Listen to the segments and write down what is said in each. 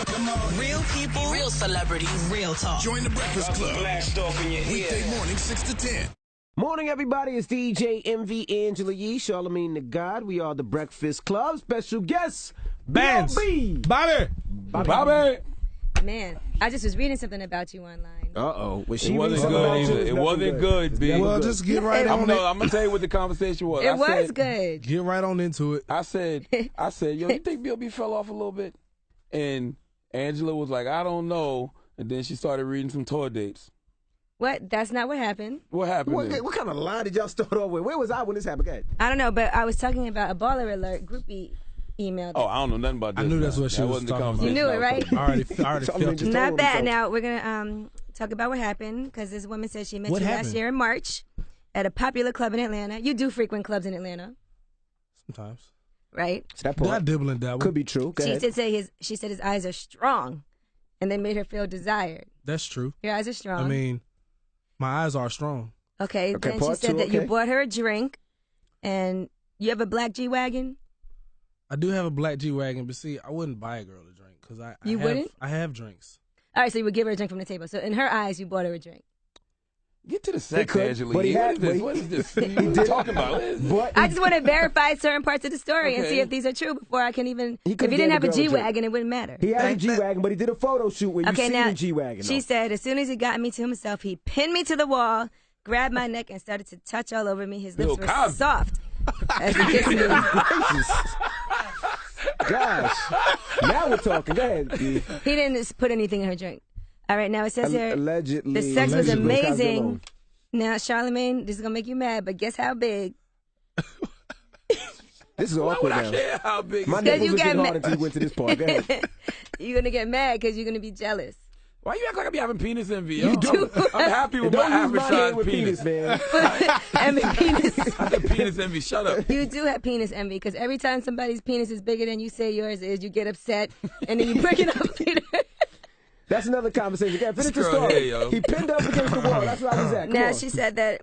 Real people, real celebrities, real talk. Join the Breakfast Club. Blast off in your Weekday morning, 6 to 10. Morning, everybody. It's DJ MV Angela Yee, Charlamagne the God. We are the Breakfast Club. Special guests, Bands. B.O.B. Bobby. Man, I just was reading something about you online. Uh-oh. Was It she wasn't reading something about good you? either. It's It nothing wasn't good, B. Well, just get right I'm gonna tell you what the conversation was. It was good. Get right on into it. I said, yo, you think B.O.B. fell off a little bit? And Angela was like, I don't know. And then she started reading some tour dates. What? That's not what happened. What happened? What kind of lie did y'all start off with? Where was I when this happened? Go ahead. I don't know, but I was talking about a baller alert groupie email. Oh, I don't know nothing about this. I knew now. that's what she That was wasn't the talking about. conversation You knew it, right? I already felt it. Not bad. Now we're gonna talk about what happened because this woman said she met What you happened? last year in March at a popular club in Atlanta. You do frequent clubs in Atlanta, Sometimes. right? So that I part dibble and dabble. could be true. Go She ahead. did say she said his eyes are strong, and they made her feel desired. That's true. Your eyes are strong. I mean, my eyes are strong. okay. Okay, Then she part said two, that you okay. bought her a drink, and you have a black G wagon. I do have a black G-Wagon, but see, I wouldn't buy a girl a drink because You wouldn't? I have drinks. All right, so you would give her a drink from the table. So in her eyes, you bought her a drink. Get to the sex, could, Angela. but he What had- is this? but he- What is this? What are you talking about? What is this? But I just want to verify certain parts of the story and Okay. see if these are true before I can even. He If could've he gave didn't have the a girl a drink. G-Wagon, it wouldn't matter. he had a G-Wagon, but he did a photo shoot where you Okay, see now the G-Wagon. she said as soon as he got me to himself, he pinned me to the wall, grabbed my neck, and started to touch all over me. His lips were Cosby. soft as he kissed me. Gosh. Now we're talking. Go ahead. B. He didn't put anything in her drink. All right, now it says here Allegedly. the sex was Allegedly. Cosby amazing. alone. Now, Charlamagne, this is gonna make you mad, but guess how big? This is Why awkward would I now. care how big? My it is? nipples you would got get ma- hard until you went to this part. Go ahead. You're gonna get mad because you're gonna be jealous. Why you act like I be having penis envy? You do. I'm happy with my Don't use average my name size with penis. penis, man. I mean, penis. I said penis envy. Shut up. You do have penis envy because every time somebody's penis is bigger than you say yours is, you get upset and then you break it up later. That's another conversation. Go ahead, finish the This girl story. here, yo. He pinned up against the wall. That's where I was at. Come Now on. she said that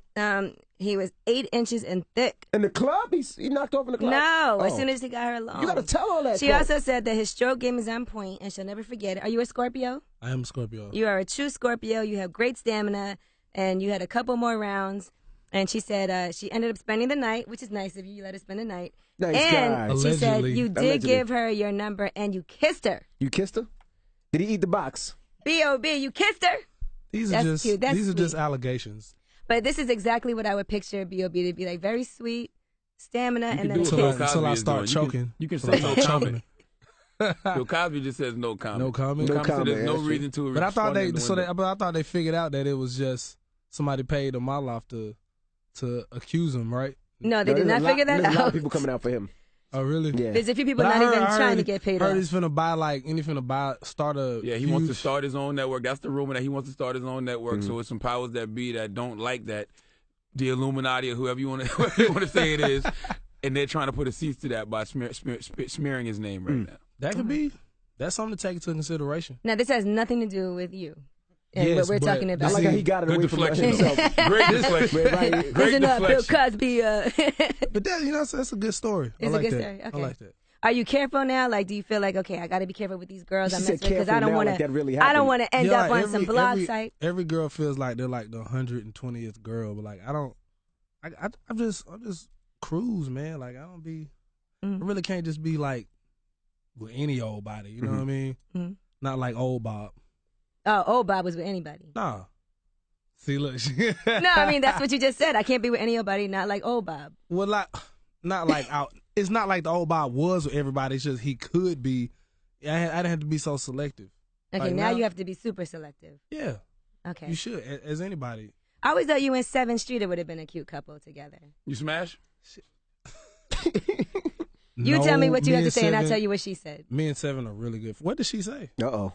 he was 8 inches in thick. In the club? He knocked off in the club? No, as Oh. soon as he got her alone. You got to tell all that. She part. also said that his stroke game is on point and she'll never forget it. Are you a Scorpio? I am a Scorpio. You are a true Scorpio. You have great stamina and you had a couple more rounds. And she said she ended up spending the night, which is nice of you. You let her spend the night. Nice and guy. she said Allegedly. you did Allegedly. give her your number and you kissed her. You kissed her? Did he eat the box? B.O.B., you kissed her? These That's are just cute. That's these are just sweet. allegations. But this is exactly what I would picture B.O.B. to be like, very sweet, stamina, You and can then do a what Till Bill kiss. I- until I Cosby is start doing. choking. You can Until I say no start comment. choking. Bill Cosby just says no comment. No comment? No So comment, there's no that's true. reason to. But I thought respond in the window. but I thought they figured out that it was just somebody paid a mile off to accuse him, right? No, they did There's not a lot- figure that There's a lot out. of people coming out for him. Oh, really? Yeah. There's a few people But not I even heard trying to get paid heard off. he's finna buy start a Yeah, he huge, wants to start his own network. That's the rumor that he wants to start his own network. Mm-hmm. So it's some powers that be that don't like that, the Illuminati or whoever you want to say it is, and they're trying to put a cease to that by smearing his name right now. That could be. That's something to take into consideration. Now, this has nothing to do with you and Yes, what we're but talking I about. like how he got it Good away from deflection. himself. Great deflection. Right. Great Isn't Bill deflection. Cosby? But that's a good story. It's I like a good that. story. I Okay. like that. Are you careful now? Like, do you feel like, okay, I got to be careful with these girls She I'm said messing with because careful I don't now, want like that really I don't happened. want to end Yeah, up like on some blog site. Every girl feels like they're like the 120th girl, but like I don't. I'm just cruise, man. Like I don't be. I really can't just be like with any old body. You know what I mean? Mhm. Not like old Bob. Oh, old Bob was with anybody. Nah. See, look. No, I mean that's what you just said. I can't be with anybody, not like old Bob. Well, like, not like out. It's not like the old Bob was with everybody. It's just he could be. I didn't have to be so selective. Okay, Like now now- you have to be super selective. Yeah, Okay. you should as anybody. I always thought you and 7th Street would have been a cute couple together. You smash? You tell me what you have to say, and I'll Seven- tell you what she said. Me and Seven are really good. What did she say? Uh-oh.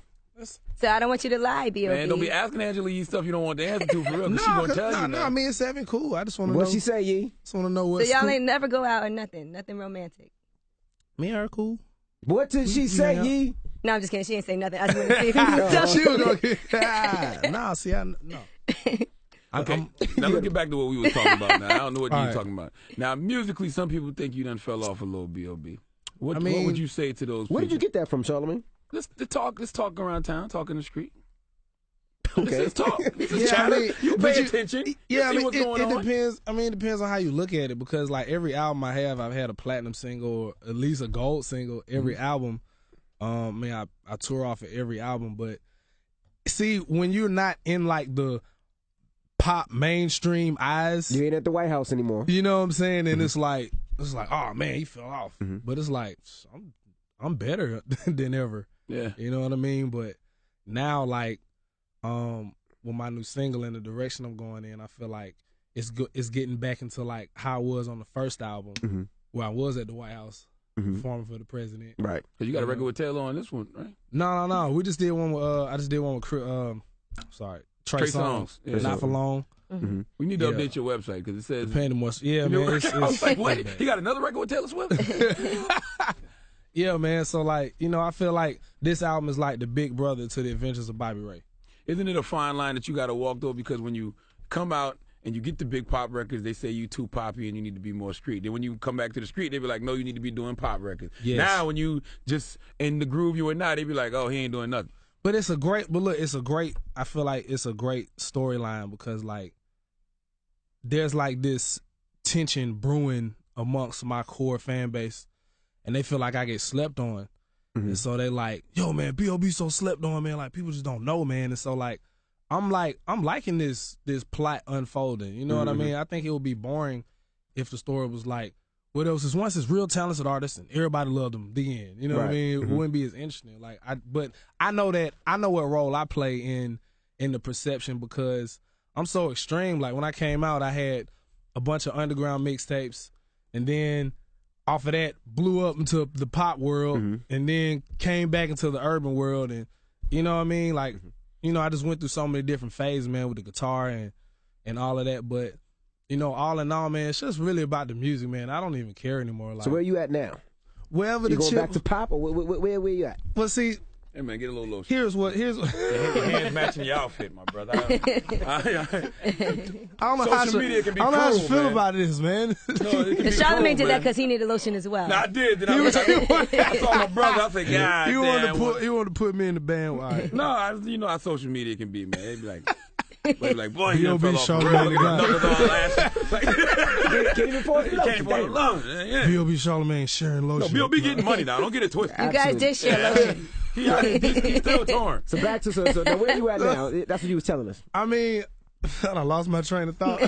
So I don't want you to lie, B.O.B. Man, don't be asking Angela Yee stuff you don't want the answer to for real. 'Cause she gonna tell you now. me and Seven cool. I just want to know. What'd she say, Yee? Just want to know So what. y'all ain't never go out or nothing romantic. Me and her cool. What did she say, Yeah. Yee? No, I'm just kidding. She didn't say nothing. I just want to see if you knew something. She was gonna get. Nah, see, no. Okay, now let's get back to what we were talking about now. I don't know what you All were right. talking about. Now, musically, some people think you done fell off a little, B.O.B. What I mean, would you say to those Where did you people? get that from, Charlamagne? Let's talk around town, talk in the street. Okay. Let's talk. Let's Yeah, chatter. I mean, you but pay attention. Yeah, You see I mean, what's going it on. depends. I mean, it depends on how you look at it because, like, every album I have, I've had a platinum single or at least a gold single. Every album, I tour off of every album. But see, when you're not in like the pop mainstream eyes, You ain't at the White House anymore. you know what I'm saying? And it's like, oh man, he fell off. But it's like, I'm better than ever. Yeah. You know what I mean? But now, like, with my new single and the direction I'm going in, I feel like it's getting back into like how I was on the first album, where I was at the White House performing for the president. Right. Because you got a record with Taylor on this one, right? No. We just did one with I just did one with Trey Songz. Yeah. Not for long. We need to Yeah. update your website because it says. Paying more. Yeah, You know, man. I was like, what? He got another record with Taylor Swift? Yeah, man. So like, I feel like this album is like the big brother to the Adventures of Bobby Ray. Isn't it a fine line that you got to walk though? Because when you come out and you get the big pop records, they say you too poppy and you need to be more street. Then when you come back to the street, they be like, no, you need to be doing pop records. Yes. Now when you just in the groove you or not, they be like, oh, he ain't doing nothing. But I feel like it's a great storyline because like there's like this tension brewing amongst my core fan base and they feel like I get slept on. And so they like, yo man, B.O.B. so slept on, man. Like people just don't know, man. And so like I'm liking this plot unfolding. You know what I mean? I think it would be boring if the story was like, well, there was this once this real talented artist and everybody loved him. The end. You know what I mean? It wouldn't be as interesting. But I know what role I play in the perception because I'm so extreme. Like when I came out, I had a bunch of underground mixtapes, and then off of that blew up into the pop world, and then came back into the urban world, and you know what I mean? Like, I just went through so many different phases, man, with the guitar and all of that. But all in all, man, it's just really about the music, man. I don't even care anymore. Like, So where you at now? wherever You the going chip. back to pop, or where you at? Well, see, Hey man, get a little lotion. here's what. Your hands matching your outfit, my brother. I don't know Social media can be I don't know how to cruel, feel man. about this, man. No, it can be Charlamagne cruel, did that man. because he needed lotion as well. No, I did. Then I saw my brother. I said, God, He damn. wanted to put me in the band. All right. No, you know how social media can be, man. They be like, boy, you done B.O.B. fell off. Charlamagne Look at the knuckles on last. Like, Can't even afford he can't afford lotion. Yeah. B.O.B. Charlamagne sharing No, lotion. B.O.B. getting money now. Don't get it twisted. You guys did share lotion. He's still torn. So back to so now where you at now? That's what you was telling us. I mean, I lost my train of thought.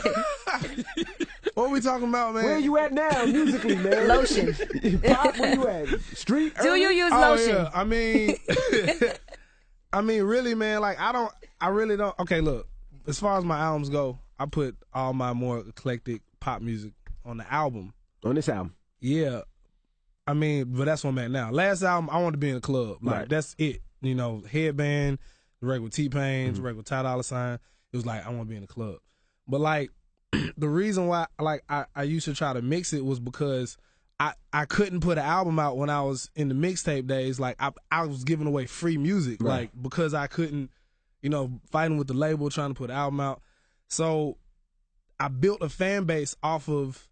What are we talking about, man? Where you at now musically, man? Lotion. Pop, where you at? Street? Do you use lotion? Yeah. I mean, really, man. Like, I really don't. Okay, look. As far as my albums go, I put all my more eclectic pop music on the album. On this album. Yeah. I mean, but that's what I'm at now. Last album, I wanted to be in a club. Like, Right. that's it. Headband, the record with T-Pain, the record with Ty Dolla $ign. It was like, I want to be in a club. But, like, the reason why, like, I used to try to mix it was because I couldn't put an album out when I was in the mixtape days. Like, I was giving away free music. Right. Like, because I couldn't, fighting with the label, trying to put an album out. So, I built a fan base off of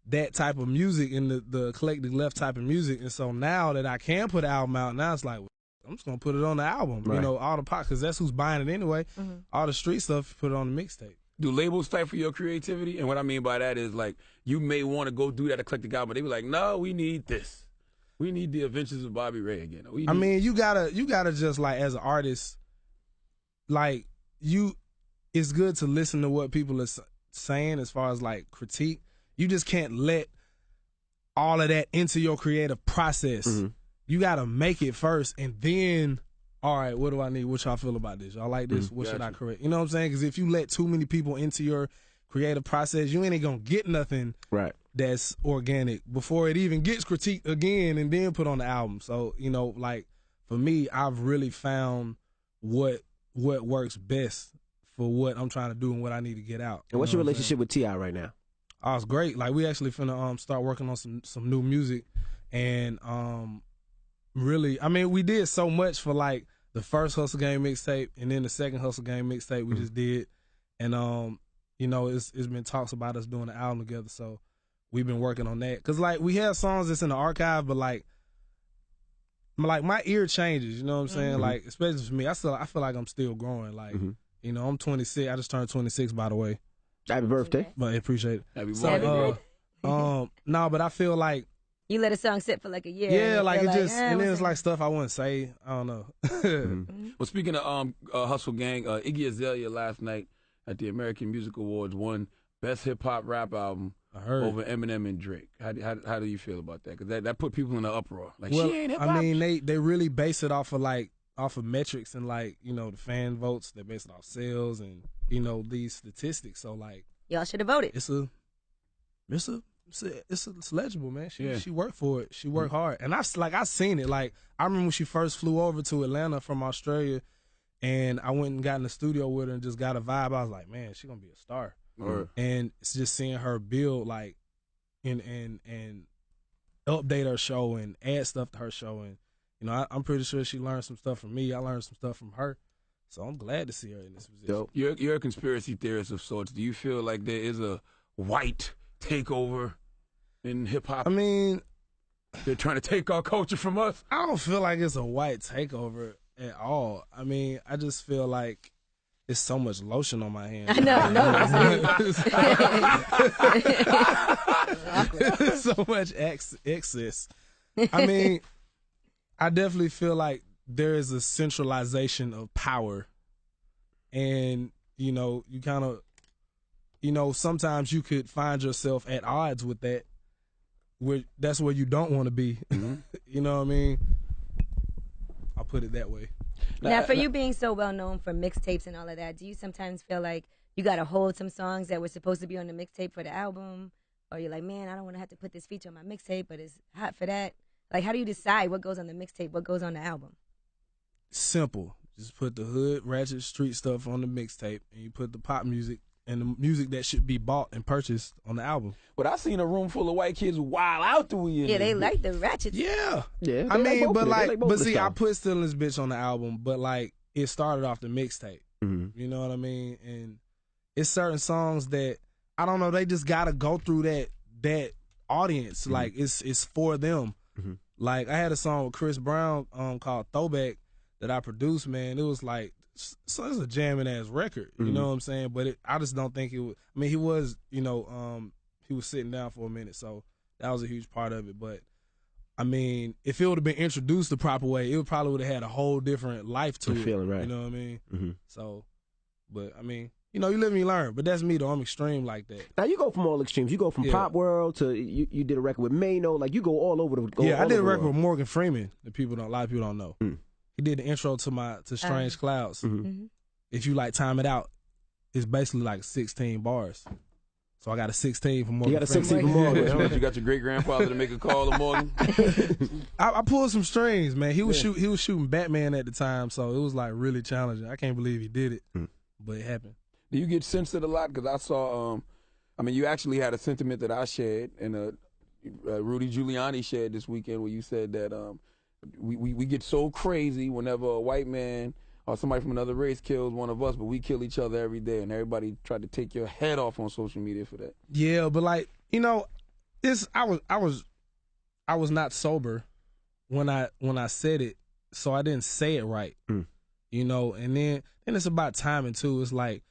that type of music and the eclectic left type of music. And so now that I can put an album out, now it's like, well, I'm just going to put it on the album. Right. All the pop, because that's who's buying it anyway. All the street stuff, put it on the mixtape. Do labels fight for your creativity? And what I mean by that is, like, you may want to go do that eclectic album, but they be like, no, we need this. We need the Adventures of Bobby Ray again. I mean, you gotta just, like, as an artist, like, it's good to listen to what people are saying as far as, like, critique. You just can't let all of that into your creative process. You gotta make it first, and then, all right, what do I need? What y'all feel about this? Y'all like this? What should I correct? You know what I'm saying? Because if you let too many people into your creative process, you ain't gonna get nothing Right. that's organic before it even gets critiqued again and then put on the album. So, like, for me, I've really found what works best for what I'm trying to do and what I need to get out. And what's You your know what I'm relationship with T.I. right now? Oh, it's great. Like, we actually finna start working on some new music, and really, I mean, we did so much for, like, the first Hustle Game mixtape and then the second Hustle Game mixtape we just did, and it's been talks about us doing an album together, so we've been working on that. Cause, like, we have songs that's in the archive, but, like, like my ear changes, you know what I'm saying? Like, especially for me, I feel like I'm still growing. Like, you know, I'm 26. I just turned 26, by the way. Happy birthday. But I appreciate it. Happy So, no, but I feel like, You let a song sit for like a year. yeah, and like feel it just, and then what's it's that? like stuff I wouldn't say. I don't know. Well, speaking of Hustle Gang, Iggy Azalea last night at the American Music Awards won Best Hip Hop Rap Album I heard. over Eminem and Drake. How do you feel about that? Because that put people in an uproar. Like, Well, she ain't hip hop. I mean, they really base it off of metrics and like, you know, the fan votes. They base it off sales and, you know, these statistics. So like, Y'all should have voted. it's legible, man. Yeah. She worked for it. She worked hard, and I seen it. Like, I remember when she first flew over to Atlanta from Australia, and I went and got in the studio with her and just got a vibe. I was like, man, she gonna be a star. And it's just seeing her build, like, and update her show and add stuff to her show, and you know, I'm pretty sure she learned some stuff from me. I learned some stuff from her, so I'm glad to see her in this position. Dope. You're a conspiracy theorist of sorts. Do you feel like there is a white takeover in hip hop? I mean, They're trying to take our culture from us. I don't feel like it's a white takeover at all. I mean, I just feel like it's so much lotion on my hands. I know. So much excess. I mean, I definitely feel like there is a centralization of power. And, you know, you kind of, you know, sometimes you could find yourself at odds with that. That's where you don't want to be. You know what I mean? I'll put it that way. Now, for you being so well known for mixtapes and all of that, do you sometimes feel like you got to hold some songs that were supposed to be on the mixtape for the album? Or you're like, man, I don't want to have to put this feature on my mixtape, but it's hot for that. Like, how do you decide what goes on the mixtape, what goes on the album? Simple. Just put the hood, ratchet, street stuff on the mixtape, and you put the pop music and the music that should be bought and purchased on the album. But I seen a room full of white kids wild out the weekend. Yeah, they like the ratchet. Yeah. Yeah. I mean, but both see, I styles. put Still in This Bitch on the album, but like, it started off the mixtape. Mhm. You know what I mean? And it's certain songs that, I don't know, they just gotta go through that audience. Like, it's for them. Like, I had a song with Chris Brown called Throwback that I produced, man. It was like, so it's a jamming ass record, you know what I'm saying? But I just don't think it was. I mean, he was, you know, he was sitting down for a minute, so that was a huge part of it. But I mean, if it would have been introduced the proper way, it probably would have had a whole different life to I'm it. feeling right. You know what I mean? Mm-hmm. So, but I mean, you know, you live and you learn. But that's me though. I'm extreme like that. Now you go from all extremes. You go from Yeah. Pop World to you did a record with Mano. Like you go all over the. Yeah, I all did a over the record world. with Morgan Freeman that a lot of people don't know. He did the intro to Strange Clouds. If you like time it out, it's basically like 16 bars. So I got a 16 from Morgan. You got a Freeman. 16 from Morgan. What, you got your great grandfather to make a call to Morgan. I pulled some strings, man. He was shooting Batman at the time, so it was like really challenging. I can't believe he did it, but it happened. Do you get censored a lot? Because I saw, I mean, you actually had a sentiment that I shared, and Rudy Giuliani shared this weekend, where you said that we get so crazy whenever a white man or somebody from another race kills one of us, but we kill each other every day, and everybody tried to take your head off on social media for that. Yeah, but like, you know, I was not sober when I said it, so I didn't say it right. You know, and then it's about timing too. It's like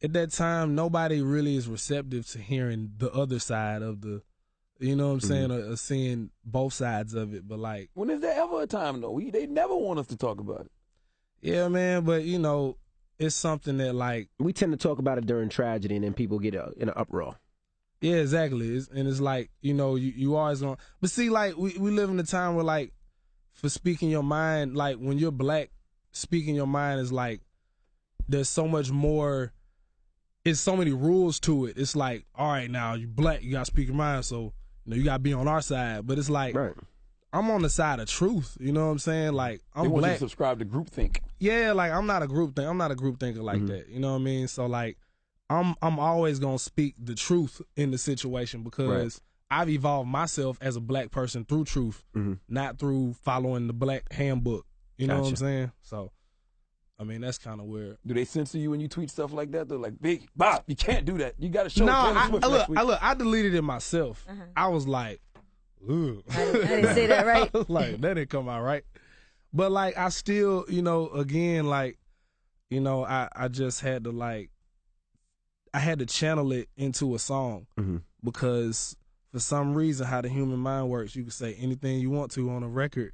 at that time nobody really is receptive to hearing the other side of the, you know what I'm saying, or seeing both sides of it. But like, When is there ever a time though? They never want us to talk about it. yeah, man, but you know, it's something that like, We tend to talk about it during tragedy, and then people get in an uproar. yeah, exactly. It's like, you know, you always gonna, but see, like we live in a time where like, for speaking your mind, like when you're black, speaking your mind is like, there's so much more, it's so many rules to it. It's like, all right, now you black, you gotta speak your mind, so you know you gotta be on our side. But it's like, Right. I'm on the side of truth. You know what I'm saying? Like, They I'm want you black. to subscribe to groupthink. Yeah, like I'm not a group thinker like that. You know what I mean? So like, I'm always gonna speak the truth in the situation because I've evolved myself as a black person through truth, not through following the black handbook. You know what I'm Gotcha. saying? So, I mean, that's kind of weird. Do they censor you when you tweet stuff like that? They're like, Big Bob, you can't do that. You got to show No, Taylor Swift next week. I deleted it myself. I was like, ugh. I didn't say that right. Like, that didn't come out right. But, like, I still, again, like, I just had to, like, I had to channel it into a song because for some reason, how the human mind works, you can say anything you want to on a record,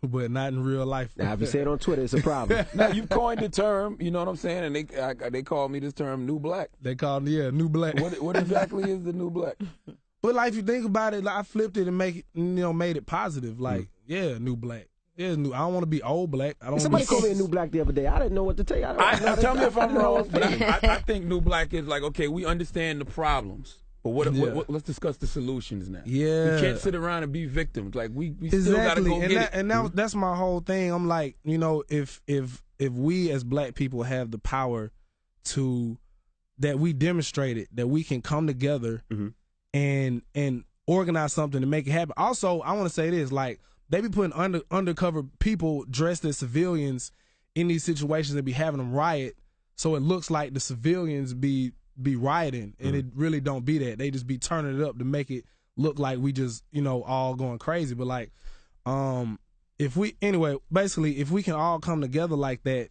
but not in real life. Now, if you say it on Twitter, it's a problem. Now, you've coined the term, you know what I'm saying? And they call me this term, New Black. They called me, New Black. What exactly is the New Black? But, like, if you think about it, like, I flipped it and made it positive. Like, New Black. Yeah, new. I don't want to be old black. I don't. Somebody called me a New Black the other day. I didn't know what to tell you. Tell me if I'm wrong, but I think New Black is like, okay, we understand the problems, but what let's discuss the solutions now. Yeah, we can't sit around and be victims. Like we exactly. Still gotta go get it. And that's my whole thing. I'm like, if we as black people have the power to, that we demonstrated that we can come together and organize something to make it happen. Also, I want to say this, like, they be putting undercover people dressed as civilians in these situations and be having them riot, so it looks like the civilians be rioting, and it really don't be that. They just be turning it up to make it look like we just, all going crazy. But, like, if we can all come together like that,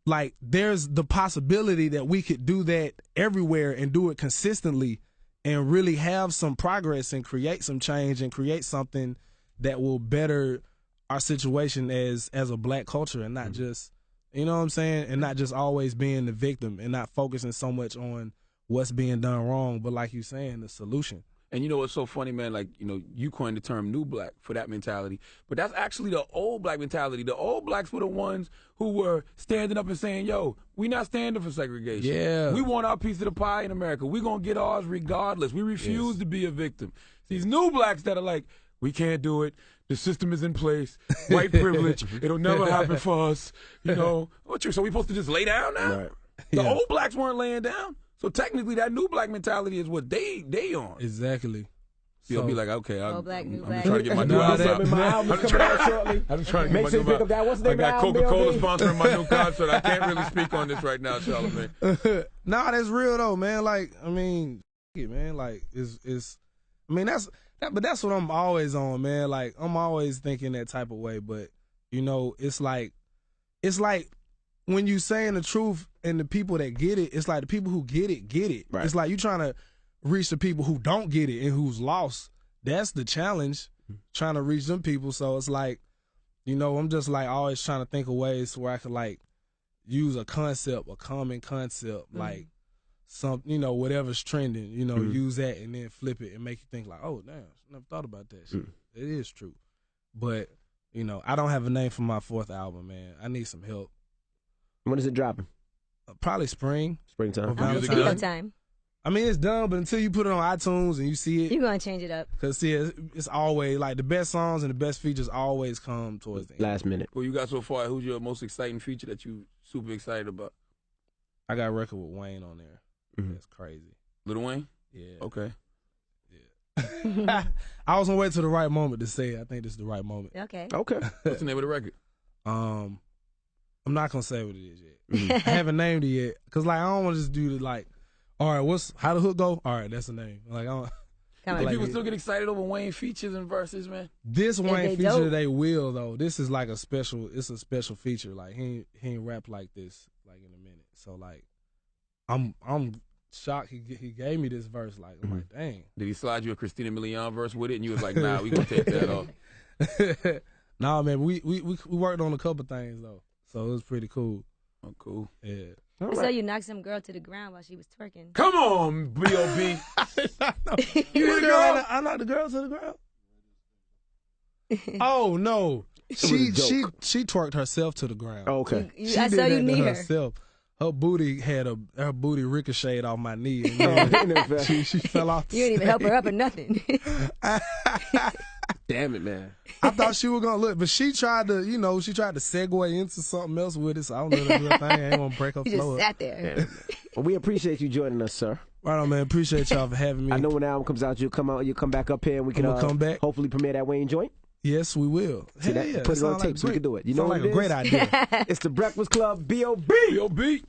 like, there's the possibility that we could do that everywhere and do it consistently and really have some progress and create some change and create something that will better our situation as a black culture, and not just, you know what I'm saying, and not just always being the victim and not focusing so much on what's being done wrong, but like you saying, the solution. And you know what's so funny, man? Like, you coined the term New Black for that mentality, but that's actually the old black mentality. The old blacks were the ones who were standing up and saying, yo, we not standing for segregation. Yeah. We want our piece of the pie in America. We're going to get ours regardless. We refuse to be a victim. These new blacks that are like, we can't do it. The system is in place. White privilege. It'll never happen for us. So we supposed to just lay down now? Right. The old blacks weren't laying down. So technically, that new black mentality is what they on. Exactly. You'll be like, okay, Old black, new I'm black. just trying to get my new album out. My album's coming out shortly. I'm just trying to Make get sure you my new pick up that. What's the I name of the got album, Coca-Cola BLB? sponsoring my new concert. I can't really speak on this right now, Charlamagne. Nah, that's real though, man. Like, I mean, man, like, but that's what I'm always on, man. Like, I'm always thinking that type of way. But, it's like when you saying the truth and the people that get it, it's like the people who get it. Right. It's like you trying to reach the people who don't get it and who's lost. That's the challenge, trying to reach them people. So it's like, I'm just like always trying to think of ways where I could, like, use a common concept, like some, whatever's trending, use that and then flip it and make you think like, oh, damn, I never thought about that shit. It is true. But, I don't have a name for my 4th album, man. I need some help. When is it dropping? Probably springtime. Time. I mean, it's done, but until you put it on iTunes and you see it, You're going to change it up. because see, it's always like the best songs and the best features always come towards the end. Last minute. Well, you got so far. Who's your most exciting feature that you super excited about? I got a record with Wayne on there. That's crazy. Lil Wayne? Yeah. Okay. I was gonna wait till the right moment to say it. I think this is the right moment. Okay. What's the name of the record? I'm not gonna say what it is yet. I haven't named it yet, cause like I don't want to just do the like, all right, how the hook go? All right, that's the name. Like I don't. Think people still get excited over Wayne features and verses, man? This Wayne they feature, dope. they will though. This is like a special feature. Like he ain't rap like this like in a minute. So like, I'm shocked he gave me this verse. Like I'm like, dang. Did he slide you a Christina Milian verse with it, and you was like, nah, we gonna take that off? Nah, man, we worked on a couple things though, so it was pretty cool. Oh, cool. Yeah. I saw you knock some girl to the ground while she was twerking. Come on, B.O.B. You the girl? I knocked the girl to the ground. Oh no, she twerked herself to the ground. Oh, okay. I saw you knee her. herself. Her booty ricocheted off my knee, and she fell off. You didn't even help her up or nothing. Damn it, man. I thought she was gonna look, but she tried to segue into something else with it. So I don't know the real thing. I ain't gonna break her You just flow. sat there. Well, we appreciate you joining us, sir. Right on, man. Appreciate y'all for having me. I know when the album comes out, you'll come back up here and we can come back. hopefully premiere that Wayne joint. Yes, we will. See that? Yeah, Put it on sound tape like so we can do it. You know sound what like it a great is? idea. It's the Breakfast Club, B.O.B. B.O.B.